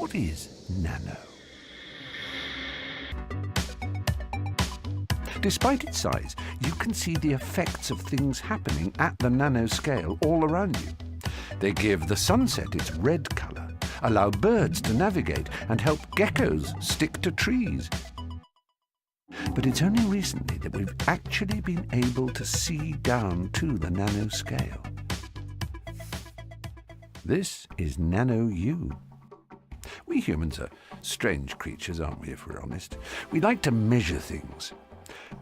What is nano? Despite its size, you can see the effects of things happening at the nanoscale all around you. They give the sunset its red colour, allow birds to navigate, and help geckos stick to trees. But it's only recently that we've actually been able to see down to the nanoscale. This is Nano You. We humans are strange creatures, aren't we, if we're honest? We like to measure things.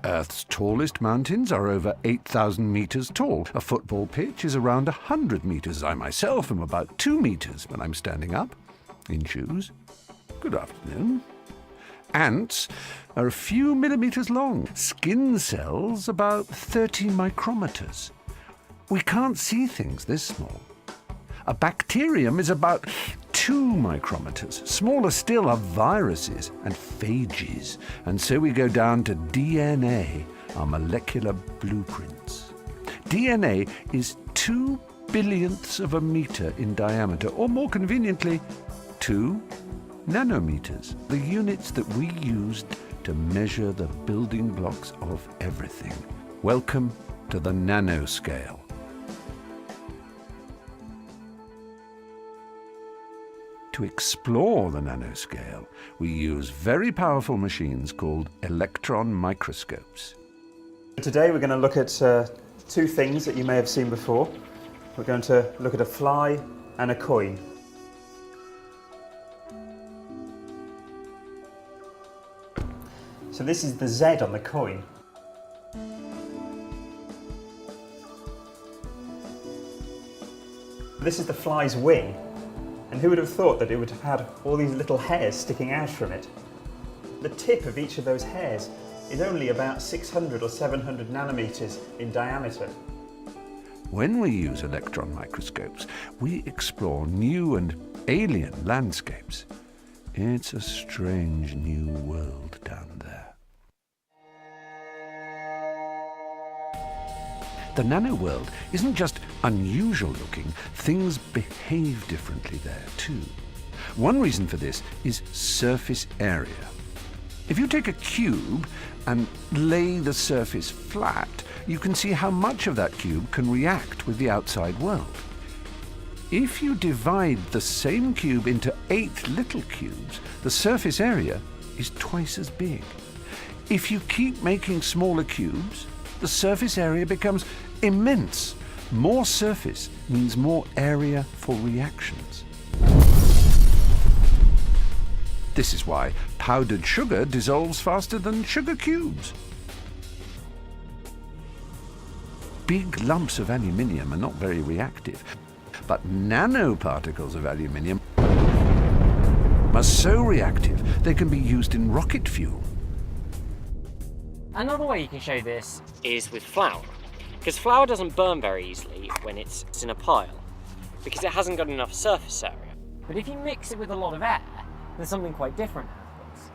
Earth's tallest mountains are over 8,000 meters tall. A football pitch is around 100 meters. I myself am about 2 meters when I'm standing up, in shoes. Good afternoon. Ants are a few millimeters long. Skin cells about 30 micrometers. We can't see things this small. A bacterium is about 2 micrometers. Smaller still are viruses and phages. And so we go down to DNA, our molecular blueprints. DNA is 2 billionths of a meter in diameter, or more conveniently, 2 nanometers, the units that we used to measure the building blocks of everything. Welcome to the nanoscale. To explore the nanoscale, we use very powerful machines called electron microscopes. Today we're going to look at two things that you may have seen before. We're going to look at a fly and a coin. So this is the Z on the coin. This is the fly's wing. And who would have thought that it would have had all these little hairs sticking out from it? The tip of each of those hairs is only about 600 or 700 nanometers in diameter. When we use electron microscopes, we explore new and alien landscapes. It's a strange new world down there. The nano world isn't just unusual looking, things behave differently there too. One reason for this is surface area. If you take a cube and lay the surface flat, you can see how much of that cube can react with the outside world. If you divide the same cube into 8 little cubes, the surface area is twice as big. If you keep making smaller cubes, the surface area becomes immense. More surface means more area for reactions. This is why powdered sugar dissolves faster than sugar cubes. Big lumps of aluminium are not very reactive, but nanoparticles of aluminium are so reactive they can be used in rocket fuel. Another way you can show this is with flour, because flour doesn't burn very easily when it's in a pile, because it hasn't got enough surface area. But if you mix it with a lot of air, then something quite different happens.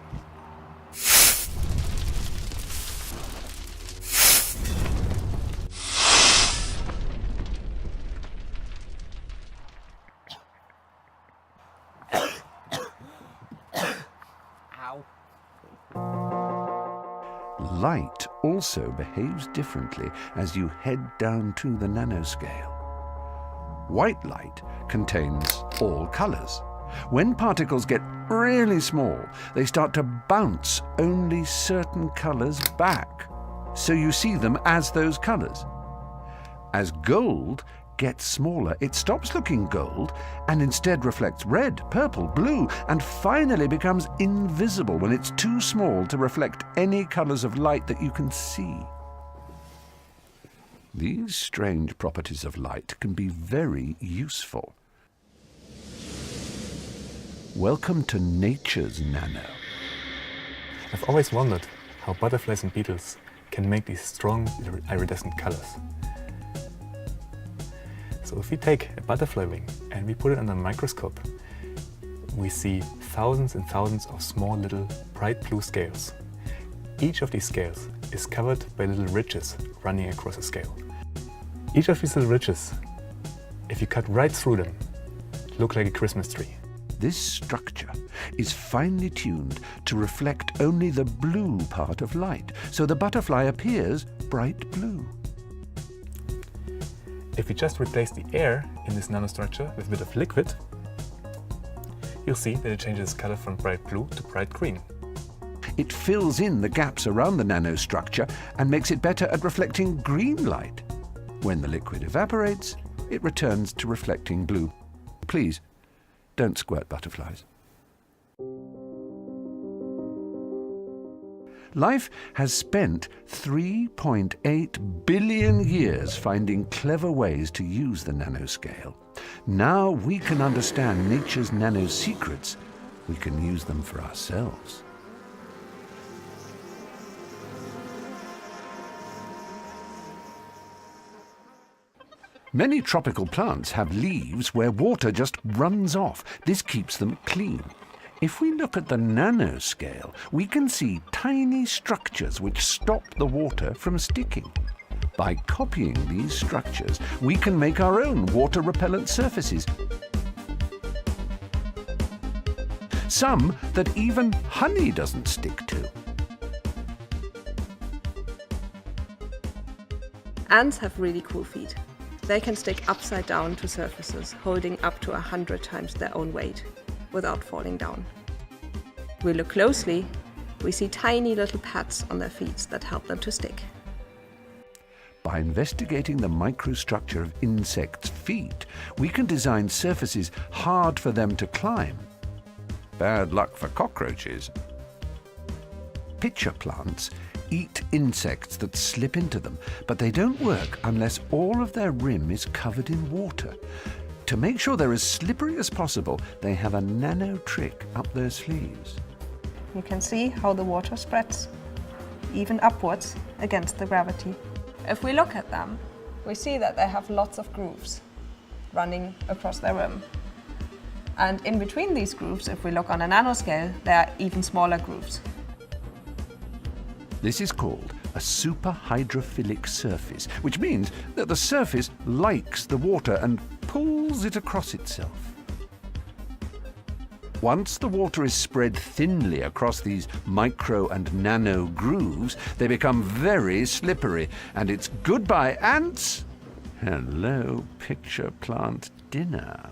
Light also behaves differently as you head down to the nanoscale. White light contains all colors. When particles get really small, they start to bounce only certain colors back, so you see them as those colors. As gold gets smaller, it stops looking gold and instead reflects red, purple, blue, and finally becomes invisible when it's too small to reflect any colors of light that you can see. These strange properties of light can be very useful. Welcome to nature's nano. I've always wondered how butterflies and beetles can make these strong iridescent colors. So if we take a butterfly wing and we put it under a microscope, we see thousands and thousands of small little bright blue scales. Each of these scales is covered by little ridges running across a scale. Each of these little ridges, if you cut right through them, look like a Christmas tree. This structure is finely tuned to reflect only the blue part of light, so the butterfly appears bright blue. If we just replace the air in this nanostructure with a bit of liquid, you'll see that it changes color from bright blue to bright green. It fills in the gaps around the nanostructure and makes it better at reflecting green light. When the liquid evaporates, it returns to reflecting blue. Please, don't squirt butterflies. Life has spent 3.8 billion years finding clever ways to use the nanoscale. Now we can understand nature's nano secrets. We can use them for ourselves. Many tropical plants have leaves where water just runs off. This keeps them clean. If we look at the nanoscale, we can see tiny structures which stop the water from sticking. By copying these structures, we can make our own water-repellent surfaces. Some that even honey doesn't stick to. Ants have really cool feet. They can stick upside down to surfaces, holding up to 100 times their own weight, without falling down. If we look closely, we see tiny little pads on their feet that help them to stick. By investigating the microstructure of insects' feet, we can design surfaces hard for them to climb. Bad luck for cockroaches. Pitcher plants eat insects that slip into them, but they don't work unless all of their rim is covered in water. To make sure they're as slippery as possible, they have a nano trick up their sleeves. You can see how the water spreads, even upwards, against the gravity. If we look at them, we see that they have lots of grooves running across their rim. And in between these grooves, if we look on a nanoscale, there are even smaller grooves. This is called a superhydrophilic surface, which means that the surface likes the water and pulls it across itself. Once the water is spread thinly across these micro and nano grooves, they become very slippery, and it's goodbye ants, hello pitcher plant dinner.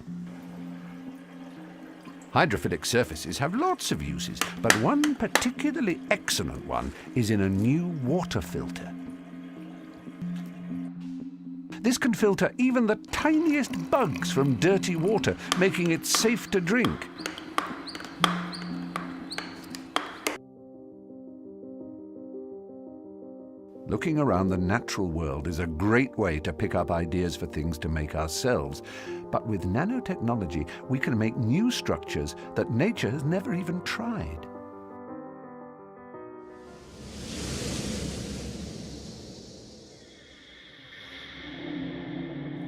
Hydrophilic surfaces have lots of uses, but one particularly excellent one is in a new water filter. This can filter even the tiniest bugs from dirty water, making it safe to drink. Looking around the natural world is a great way to pick up ideas for things to make ourselves. But with nanotechnology, we can make new structures that nature has never even tried.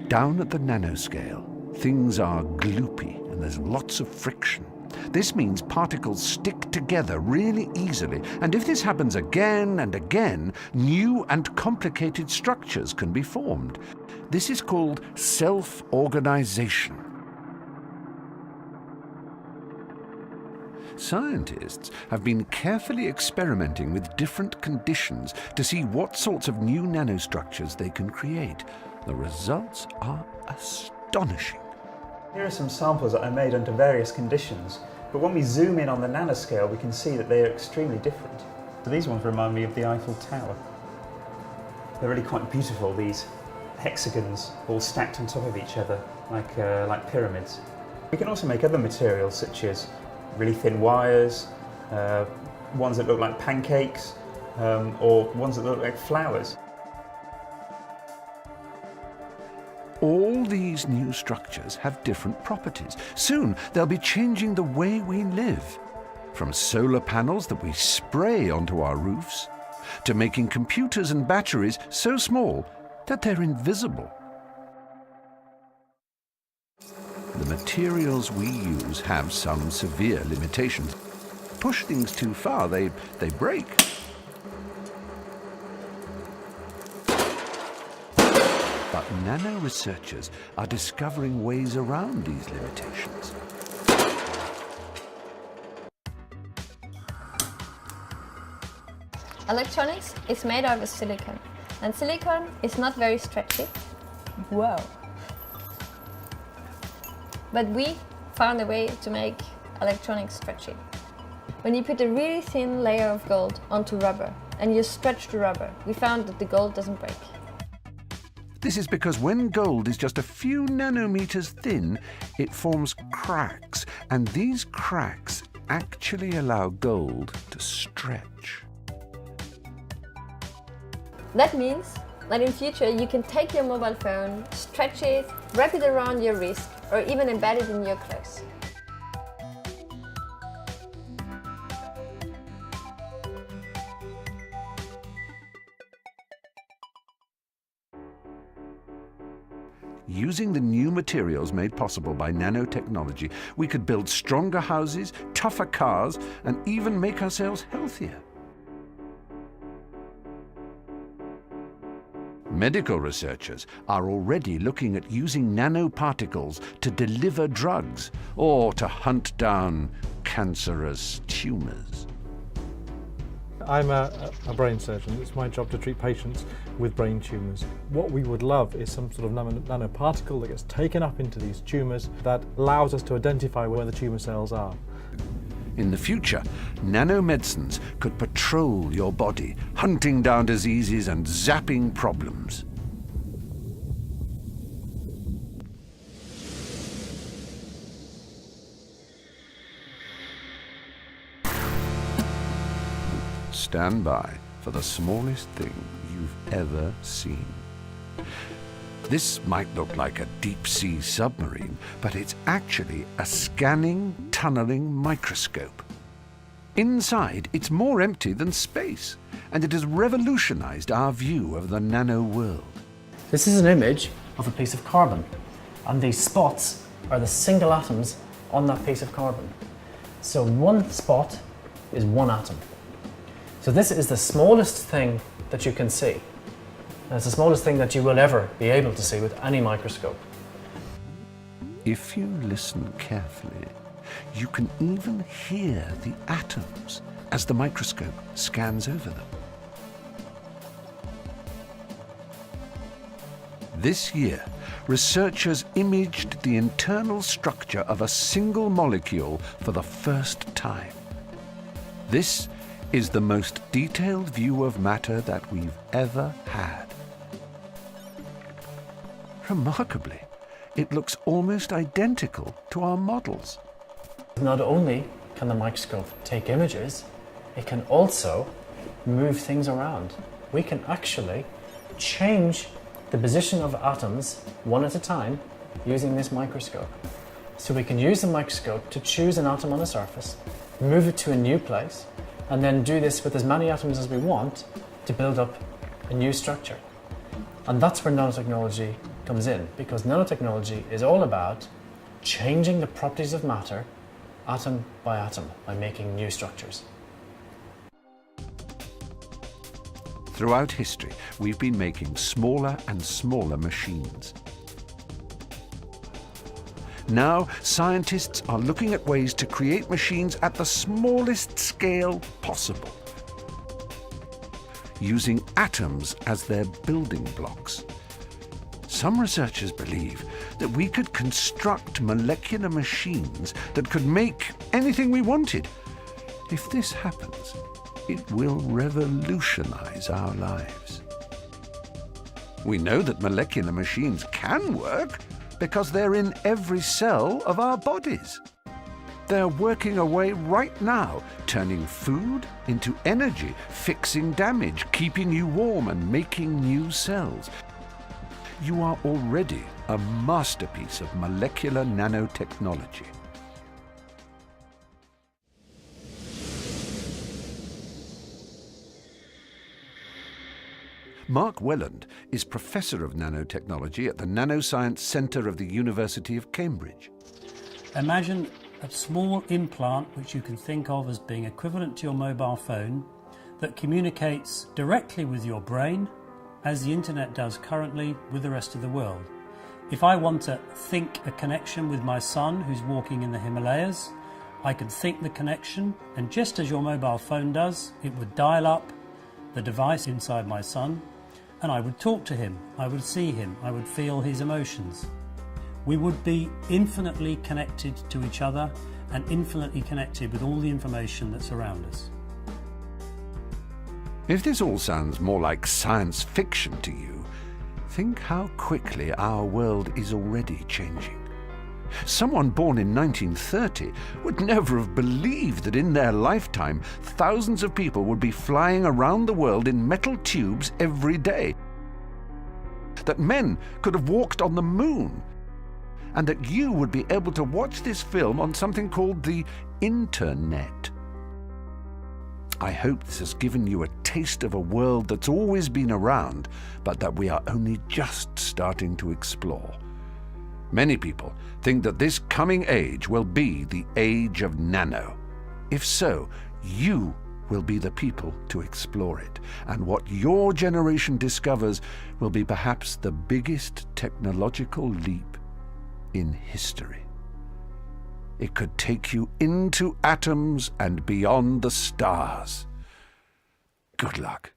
Down at the nanoscale, things are gloopy and there's lots of friction. This means particles stick together really easily, and if this happens again and again, new and complicated structures can be formed. This is called self-organization. Scientists have been carefully experimenting with different conditions to see what sorts of new nanostructures they can create. The results are astonishing. Here are some samples that I made under various conditions, but when we zoom in on the nanoscale, we can see that they are extremely different. So these ones remind me of the Eiffel Tower. They're really quite beautiful, these hexagons all stacked on top of each other, like pyramids. We can also make other materials, such as really thin wires, ones that look like pancakes, or ones that look like flowers. All these new structures have different properties. Soon they'll be changing the way we live. From solar panels that we spray onto our roofs, to making computers and batteries so small that they're invisible. The materials we use have some severe limitations. Push things too far, they break. But nano researchers are discovering ways around these limitations. Electronics is made out of silicon, and silicon is not very stretchy. Whoa! But we found a way to make electronics stretchy. When you put a really thin layer of gold onto rubber and you stretch the rubber, we found that the gold doesn't break. This is because when gold is just a few nanometers thin, it forms cracks, and these cracks actually allow gold to stretch. That means that in future you can take your mobile phone, stretch it, wrap it around your wrist, or even embed it in your clothes. Using the new materials made possible by nanotechnology, we could build stronger houses, tougher cars, and even make ourselves healthier. Medical researchers are already looking at using nanoparticles to deliver drugs or to hunt down cancerous tumors. I'm a brain surgeon. It's my job to treat patients with brain tumours. What we would love is some sort of nanoparticle that gets taken up into these tumours that allows us to identify where the tumour cells are. In the future, nanomedicines could patrol your body, hunting down diseases and zapping problems. Stand by for the smallest thing you've ever seen. This might look like a deep-sea submarine, but it's actually a scanning, tunneling microscope. Inside, it's more empty than space, and it has revolutionized our view of the nano world. This is an image of a piece of carbon, and these spots are the single atoms on that piece of carbon. So one spot is one atom. So this is the smallest thing that you can see. And it's the smallest thing that you will ever be able to see with any microscope. If you listen carefully, you can even hear the atoms as the microscope scans over them. This year, researchers imaged the internal structure of a single molecule for the first time. This is the most detailed view of matter that we've ever had. Remarkably, it looks almost identical to our models. Not only can the microscope take images, it can also move things around. We can actually change the position of atoms one at a time using this microscope. So we can use the microscope to choose an atom on a surface, move it to a new place, and then do this with as many atoms as we want to build up a new structure. And that's where nanotechnology comes in, because nanotechnology is all about changing the properties of matter atom by atom by making new structures. Throughout history, we've been making smaller and smaller machines. Now, scientists are looking at ways to create machines at the smallest scale possible, using atoms as their building blocks. Some researchers believe that we could construct molecular machines that could make anything we wanted. If this happens, it will revolutionize our lives. We know that molecular machines can work because they're in every cell of our bodies. They're working away right now, turning food into energy, fixing damage, keeping you warm, and making new cells. You are already a masterpiece of molecular nanotechnology. Mark Welland is Professor of Nanotechnology at the Nanoscience Centre of the University of Cambridge. Imagine a small implant which you can think of as being equivalent to your mobile phone that communicates directly with your brain as the internet does currently with the rest of the world. If I want to think a connection with my son who's walking in the Himalayas, I can think the connection, and just as your mobile phone does, it would dial up the device inside my son, and I would talk to him, I would see him, I would feel his emotions. We would be infinitely connected to each other and infinitely connected with all the information that's around us. If this all sounds more like science fiction to you, think how quickly our world is already changing. Someone born in 1930 would never have believed that in their lifetime thousands of people would be flying around the world in metal tubes every day, that men could have walked on the moon, and that you would be able to watch this film on something called the internet. I hope this has given you a taste of a world that's always been around, but that we are only just starting to explore. Many people think that this coming age will be the age of nano. If so, you will be the people to explore it, and what your generation discovers will be perhaps the biggest technological leap in history. It could take you into atoms and beyond the stars. Good luck.